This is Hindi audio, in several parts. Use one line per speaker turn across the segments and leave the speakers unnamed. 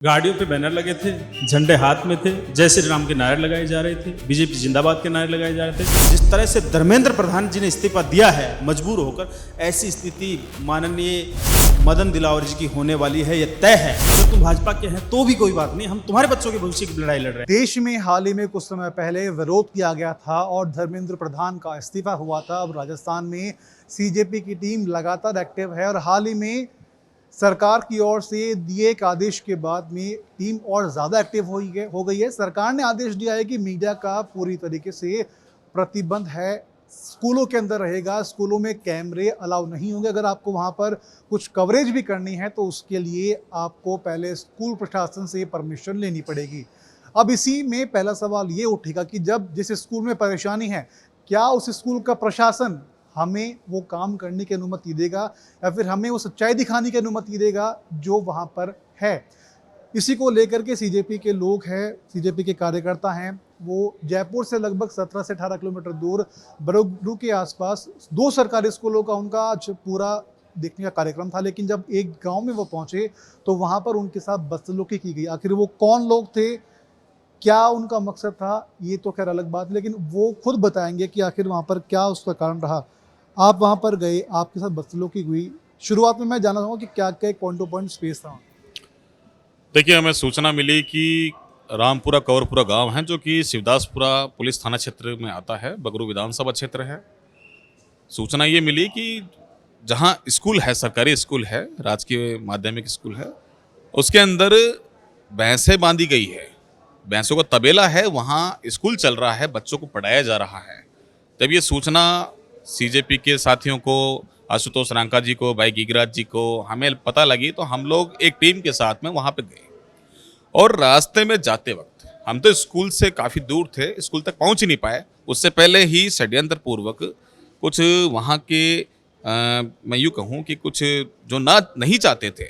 गाड़ियों पे बैनर लगे थे, झंडे हाथ में थे, जय श्री राम के नारे लगाए जा रहे थे, बीजेपी जिंदाबाद के नारे लगाए जा रहे थे। जिस तरह से धर्मेंद्र प्रधान जी ने इस्तीफा दिया है मजबूर होकर, ऐसी स्थिति माननीय मदन दिलावर जी की होने वाली है, यह तय है। अगर तुम भाजपा के हैं तो भी कोई बात नहीं, हम तुम्हारे बच्चों के भविष्य की लड़ाई लड़ रहे हैं।
देश में हाल ही में कुछ समय पहले विरोध किया गया था और धर्मेंद्र प्रधान का इस्तीफा हुआ था। अब राजस्थान में सीजेपी की टीम लगातार एक्टिव है और हाल ही में सरकार की ओर से दिए एक आदेश के बाद में टीम और ज़्यादा एक्टिव हो गई है। सरकार ने आदेश दिया है कि मीडिया का पूरी तरीके से प्रतिबंध है, स्कूलों के अंदर रहेगा, स्कूलों में कैमरे अलाउ नहीं होंगे। अगर आपको वहाँ पर कुछ कवरेज भी करनी है तो उसके लिए आपको पहले स्कूल प्रशासन से परमिशन लेनी पड़ेगी। अब इसी में पहला सवाल ये उठेगा कि जब जिस स्कूल में परेशानी है, क्या उस स्कूल का प्रशासन हमें वो काम करने की अनुमति देगा या फिर हमें वो सच्चाई दिखाने की अनुमति देगा जो वहाँ पर है। इसी को लेकर के सीजेपी के लोग हैं, सीजेपी के कार्यकर्ता हैं, वो जयपुर से लगभग 17 से 18 किलोमीटर दूर बरोगडू के आसपास दो सरकारी स्कूलों का उनका आज पूरा देखने का कार्यक्रम था। लेकिन जब एक गांव में वो पहुंचे तो वहां पर उनके साथ बदसलूकी की गई। आखिर वो कौन लोग थे, क्या उनका मकसद था, ये तो खैर अलग बात, लेकिन वो खुद बताएंगे कि आखिर वहाँ पर क्या उसका कारण रहा। आप वहाँ पर गए, आपके साथ बदसलूकी हुई, शुरुआत में मैं जानना चाहूँगा कि क्या क्या एक पॉइंट टू पॉइंट स्पेस था।
देखिए, हमें सूचना मिली कि रामपुरा कंवरपुरा गांव है जो कि शिवदासपुरा पुलिस थाना क्षेत्र में आता है, बगरू विधानसभा क्षेत्र है। सूचना ये मिली कि जहां स्कूल है, सरकारी स्कूल है, राजकीय माध्यमिक स्कूल है, उसके अंदर भैंसें बांधी गई है, भैंसों का तबेला है, वहाँ स्कूल चल रहा है, बच्चों को पढ़ाया जा रहा है। तब ये सूचना सीजेपी के साथियों को, आशुतोष रांका जी को, भाई गिरिराज जी को हमें पता लगी तो हम लोग एक टीम के साथ में वहाँ पे गए। और रास्ते में जाते वक्त हम तो स्कूल से काफ़ी दूर थे, स्कूल तक पहुँच ही नहीं पाए। उससे पहले ही षड्यंत्र पूर्वक कुछ वहाँ के मैं यूँ कहूँ कि कुछ जो नहीं चाहते थे,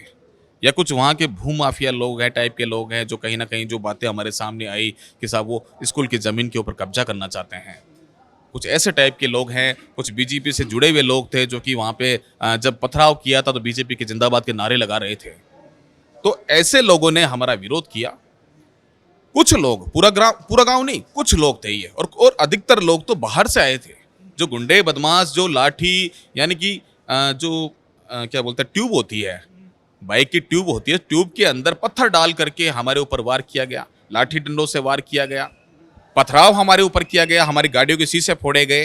या कुछ वहाँ के भूमाफिया लोग हैं, टाइप के लोग हैं, जो कहीं ना कहीं जो बातें हमारे सामने आई कि साहब वो स्कूल की ज़मीन के ऊपर कब्जा करना चाहते हैं, कुछ ऐसे टाइप के लोग हैं। कुछ बीजेपी से जुड़े हुए लोग थे जो कि वहाँ पे जब पथराव किया था तो बीजेपी के जिंदाबाद के नारे लगा रहे थे। तो ऐसे लोगों ने हमारा विरोध किया। कुछ लोग, पूरा गांव नहीं, कुछ लोग थे ये, और अधिकतर लोग तो बाहर से आए थे, जो गुंडे बदमाश, जो लाठी, यानी कि क्या बोलते हैं, ट्यूब होती है, बाइक की ट्यूब होती है, ट्यूब के अंदर पत्थर डाल करके हमारे ऊपर वार किया गया, लाठी डंडों से वार किया गया, पथराव हमारे ऊपर किया गया, हमारी गाड़ियों के शीशे फोड़े गए,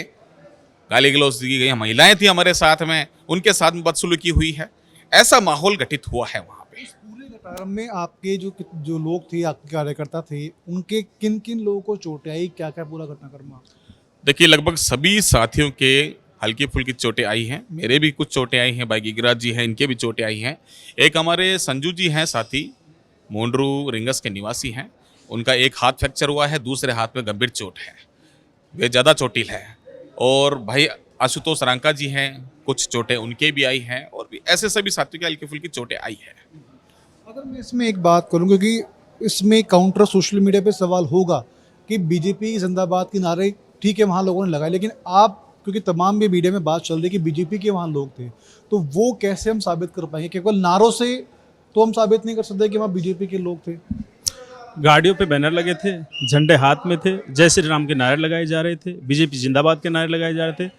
गाली गलौज दी गई, महिलाएं थी हमारे साथ में, उनके साथ में बदसलूकी हुई है। ऐसा माहौल गठित हुआ है वहाँ पे।
पूरे घटनाक्रम में आपके जो लोग थे, आपके कार्यकर्ता थे, उनके किन किन लोगों को चोटें आई, क्या क्या पूरा घटनाक्रम?
देखिए, लगभग सभी साथियों के हल्की फुल्की चोटें आई हैं, मेरे भी कुछ चोटें आई हैं, भाई गिरिराज जी हैं, इनके भी चोटें आई हैं। एक हमारे संजू जी हैं साथी, मोंडरू रिंगस के निवासी हैं, उनका एक हाथ फ्रैक्चर हुआ है, दूसरे हाथ में गंभीर चोट है, वे ज़्यादा चोटिल है। और भाई आशुतोष रांका जी हैं, कुछ चोटें उनके भी आई हैं, और भी ऐसे सभी साथियों की हल्की फुल्की चोटें आई हैं।
अगर मैं इसमें एक बात करूँ, क्योंकि इसमें काउंटर सोशल मीडिया पे सवाल होगा कि बीजेपी जिंदाबाद के नारे ठीक है वहाँ लोगों ने लगाए, लेकिन आप, क्योंकि तमाम भी मीडिया में बात चल रही है कि बीजेपी के वहाँ लोग थे, तो वो कैसे हम साबित कर पाएंगे? केवल नारों से तो हम साबित नहीं कर सकते कि वहाँ बीजेपी के लोग थे।
गाड़ियों पे बैनर लगे थे, झंडे हाथ में थे, जय श्री राम के नारे लगाए जा रहे थे, बीजेपी जिंदाबाद के नारे लगाए जा रहे थे,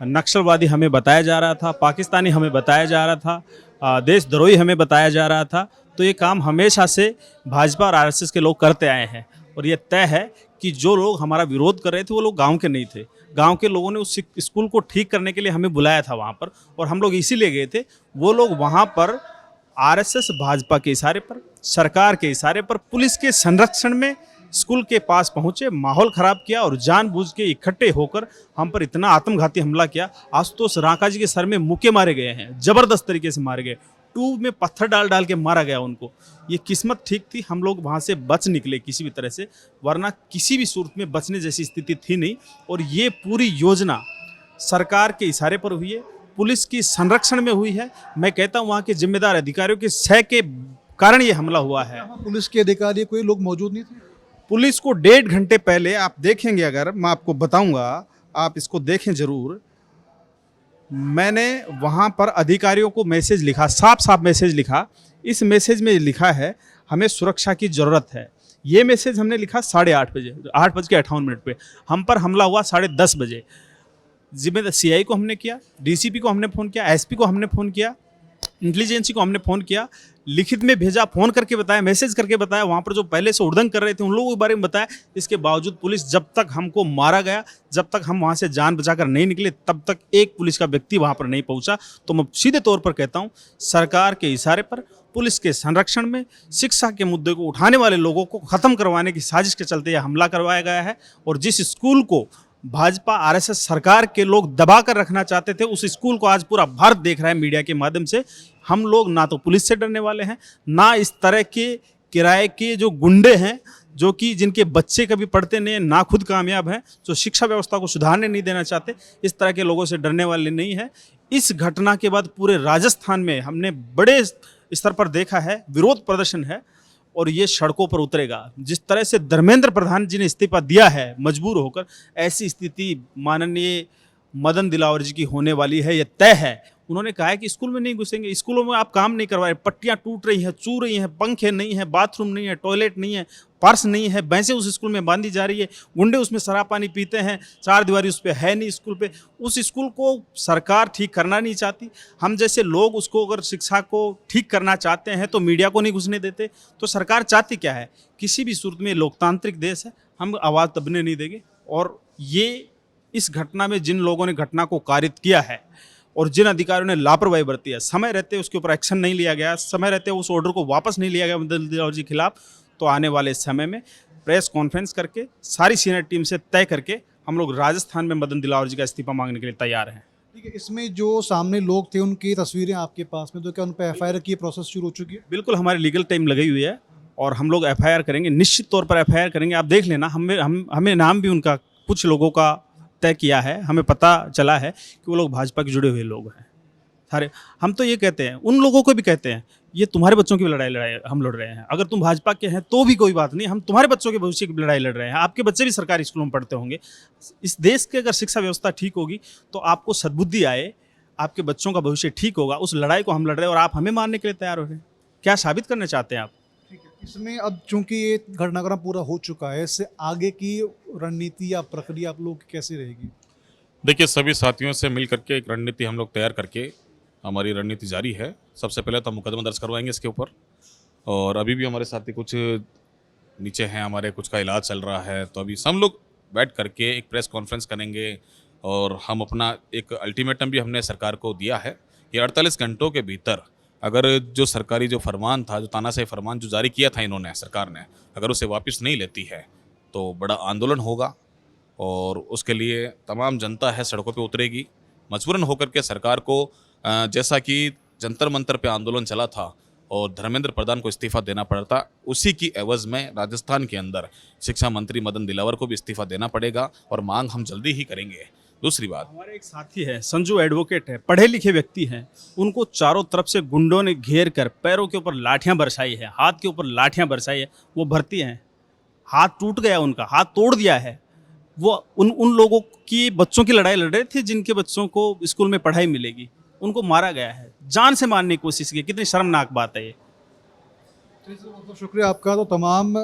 नक्सलवादी हमें बताया जा रहा था, पाकिस्तानी हमें बताया जा रहा था, देशद्रोही हमें बताया जा रहा था। तो ये काम हमेशा से भाजपा और आरएसएस के लोग करते आए हैं, और ये तय है कि जो लोग हमारा विरोध कर रहे थे वो लोग गांव के नहीं थे। गांव के लोगों ने उस स्कूल को ठीक करने के लिए हमें बुलाया था वहाँ पर, और हम लोग इसीलिए गए थे। वो लोग वहाँ पर आरएसएस भाजपा के इशारे पर, सरकार के इशारे पर, पुलिस के संरक्षण में स्कूल के पास पहुंचे, माहौल खराब किया और जानबूझ के इकट्ठे होकर हम पर इतना आत्मघाती हमला किया। आशुतोष रांका जी के सर में मुक्के मारे गए हैं, जबरदस्त तरीके से मारे गए, ट्यूब में पत्थर डाल डाल के मारा गया उनको। ये किस्मत ठीक थी, हम लोग वहाँ से बच निकले किसी भी तरह से, वरना किसी भी सूरत में बचने जैसी स्थिति थी नहीं। और ये पूरी योजना सरकार के इशारे पर हुई है, पुलिस की संरक्षण में हुई है। मैं कहता हूँ वहाँ के जिम्मेदार अधिकारियों के सह के कारण ये हमला हुआ है।
पुलिस के अधिकारी कोई लोग मौजूद नहीं थे?
पुलिस को 1.5 घंटे पहले, आप देखेंगे, अगर मैं आपको बताऊंगा, आप इसको देखें जरूर, मैंने वहाँ पर अधिकारियों को मैसेज लिखा, साफ साफ मैसेज लिखा। इस मैसेज में लिखा है, हमें सुरक्षा की ज़रूरत है। ये मैसेज हमने लिखा 8:30 बजे, 8:58 पे। हम पर हमला हुआ 10:30 बजे। जिम्मेदार सीआई को हमने किया, डीसीपी को हमने फ़ोन किया, एसपी को हमने फ़ोन किया, इंटेलिजेंसी को हमने फ़ोन किया, लिखित में भेजा, फ़ोन करके बताया, मैसेज करके बताया, वहाँ पर जो पहले से उड़दंग कर रहे थे उन लोगों के बारे में बताया। इसके बावजूद पुलिस, जब तक हमको मारा गया, जब तक हम वहाँ से जान बचाकर नहीं निकले, तब तक एक पुलिस का व्यक्ति वहाँ पर नहीं पहुँचा। तो मैं सीधे तौर पर कहता हूँ, सरकार के इशारे पर पुलिस के संरक्षण में शिक्षा के मुद्दे को उठाने वाले लोगों को ख़त्म करवाने की साजिश के चलते यह हमला करवाया गया है। और जिस स्कूल को भाजपा आरएसएस सरकार के लोग दबा कर रखना चाहते थे, उस स्कूल को आज पूरा भारत देख रहा है मीडिया के माध्यम से। हम लोग ना तो पुलिस से डरने वाले हैं, ना इस तरह के किराए के जो गुंडे हैं, जो कि जिनके बच्चे कभी पढ़ते नहीं हैं, ना खुद कामयाब हैं, जो शिक्षा व्यवस्था को सुधारने नहीं देना चाहते, इस तरह के लोगों से डरने वाले नहीं हैं। इस घटना के बाद पूरे राजस्थान में हमने बड़े स्तर पर देखा है, विरोध प्रदर्शन है और ये सड़कों पर उतरेगा। जिस तरह से धर्मेंद्र प्रधान जी ने इस्तीफा दिया है मजबूर होकर, ऐसी स्थिति माननीय मदन दिलावर जी की होने वाली है, ये तय है। उन्होंने कहा है कि स्कूल में नहीं घुसेंगे, स्कूलों में आप काम नहीं करवा रहे, पट्टियाँ टूट रही हैं, चू रही हैं, पंखे नहीं है, बाथरूम नहीं है, टॉयलेट नहीं है, पर्स नहीं है, भैंसें उस स्कूल में बांधी जा रही है, गुंडे उसमें शराब पानी पीते हैं, चार दीवारी उस पर है नहीं स्कूल पे। उस स्कूल को सरकार ठीक करना नहीं चाहती। हम जैसे लोग उसको अगर शिक्षा को ठीक करना चाहते हैं तो मीडिया को नहीं घुसने देते। तो सरकार चाहती क्या है? किसी भी सूरत में लोकतांत्रिक देश है, हम आवाज़ दबने नहीं देंगे। और ये इस घटना में जिन लोगों ने घटना को कारित किया है और जिन अधिकारियों ने लापरवाही बरती है, समय रहते उसके ऊपर एक्शन नहीं लिया गया, समय रहते उस ऑर्डर को वापस नहीं लिया गया मदन दिलावर जी के खिलाफ, तो आने वाले समय में प्रेस कॉन्फ्रेंस करके सारी सीनियर टीम से तय करके हम लोग राजस्थान में मदन दिलावर जी का इस्तीफा मांगने के लिए तैयार हैं।
ठीक है, इसमें जो सामने लोग थे उनकी तस्वीरें आपके पास में, तो क्या उन पर एफआईआर की प्रोसेस शुरू हो चुकी है?
बिल्कुल, हमारी लीगल टीम लगी हुई है और हम लोग एफआईआर करेंगे, निश्चित तौर पर एफआईआर करेंगे। आप देख लेना, हमें नाम भी उनका कुछ लोगों का तय किया है, हमें पता चला है कि वो लोग भाजपा के जुड़े हुए लोग हैं सारे। हम तो ये कहते हैं, उन लोगों को भी कहते हैं, ये तुम्हारे बच्चों की लड़ाई हम लड़ रहे हैं। अगर तुम भाजपा के हैं तो भी कोई बात नहीं, हम तुम्हारे बच्चों के भविष्य की लड़ाई लड़ रहे हैं। आपके बच्चे भी सरकारी स्कूलों में पढ़ते होंगे। इस देश की अगर शिक्षा व्यवस्था ठीक होगी तो आपको सद्बुद्धि आए, आपके बच्चों का भविष्य ठीक होगा। उस लड़ाई को हम लड़ रहे हैं और आप हमें मारने के लिए तैयार हो रहे हैं। क्या साबित करना चाहते हैं आप?
ठीक है, इसमें अब चूंकि ये घटनाक्रम पूरा हो चुका है, इससे आगे की रणनीति या प्रक्रिया आप लोगों की कैसी रहेगी?
देखिए, सभी साथियों से मिल करके एक रणनीति हम लोग तैयार करके हमारी रणनीति जारी है। सबसे पहले तो हम मुकदमा दर्ज करवाएंगे इसके ऊपर, और अभी भी हमारे साथी कुछ नीचे हैं, हमारे कुछ का इलाज चल रहा है। तो अभी हम लोग बैठ करके एक प्रेस कॉन्फ्रेंस करेंगे और हम अपना एक अल्टीमेटम भी हमने सरकार को दिया है कि 48 घंटों के भीतर अगर जो सरकारी जो फरमान था, जो तानाशाही फरमान जो जारी किया था इन्होंने, सरकार ने, अगर उसे वापस नहीं लेती है तो बड़ा आंदोलन होगा और उसके लिए तमाम जनता है सड़कों पे उतरेगी। मजबूरन होकर के सरकार को, जैसा कि जंतर मंतर पे आंदोलन चला था और धर्मेंद्र प्रधान को इस्तीफा देना पड़ा था, उसी की एवज में राजस्थान के अंदर शिक्षा मंत्री मदन दिलावर को भी इस्तीफा देना पड़ेगा और मांग हम जल्दी ही करेंगे। दूसरी बात,
हमारे एक साथी है संजू, एडवोकेट है, पढ़े लिखे व्यक्ति हैं। उनको चारों तरफ से गुंडों ने घेर कर पैरों के ऊपर लाठियां बरसाई है, हाथ के ऊपर लाठियां बरसाई है। वो भर्ती हैं, हाथ टूट गया, उनका हाथ तोड़ दिया है। वो उन लोगों की बच्चों की लड़ाई लड़ रहे थे जिनके बच्चों को स्कूल में पढ़ाई मिलेगी, उनको मारा गया है, जान से मारने की कोशिश की। कितनी शर्मनाक बात है ये।
बहुत शुक्रिया आपका। तो तमाम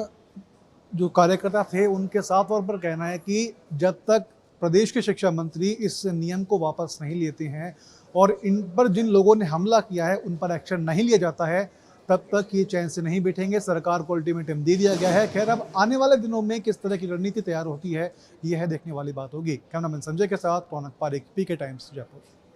जो कार्यकर्ता थे उनके साफ तौर पर कहना है कि जब तक प्रदेश के शिक्षा मंत्री इस नियम को वापस नहीं लेते हैं और इन पर जिन लोगों ने हमला किया है उन पर एक्शन नहीं लिया जाता है, तब तक ये चैन से नहीं बैठेंगे। सरकार को अल्टीमेटम दे दिया गया है। खैर, अब आने वाले दिनों में किस तरह की रणनीति तैयार होती है, यह है देखने वाली बात होगी। कैमरामैन संजय के साथ रौनक पारेख, पीके टाइम्स, जयपुर।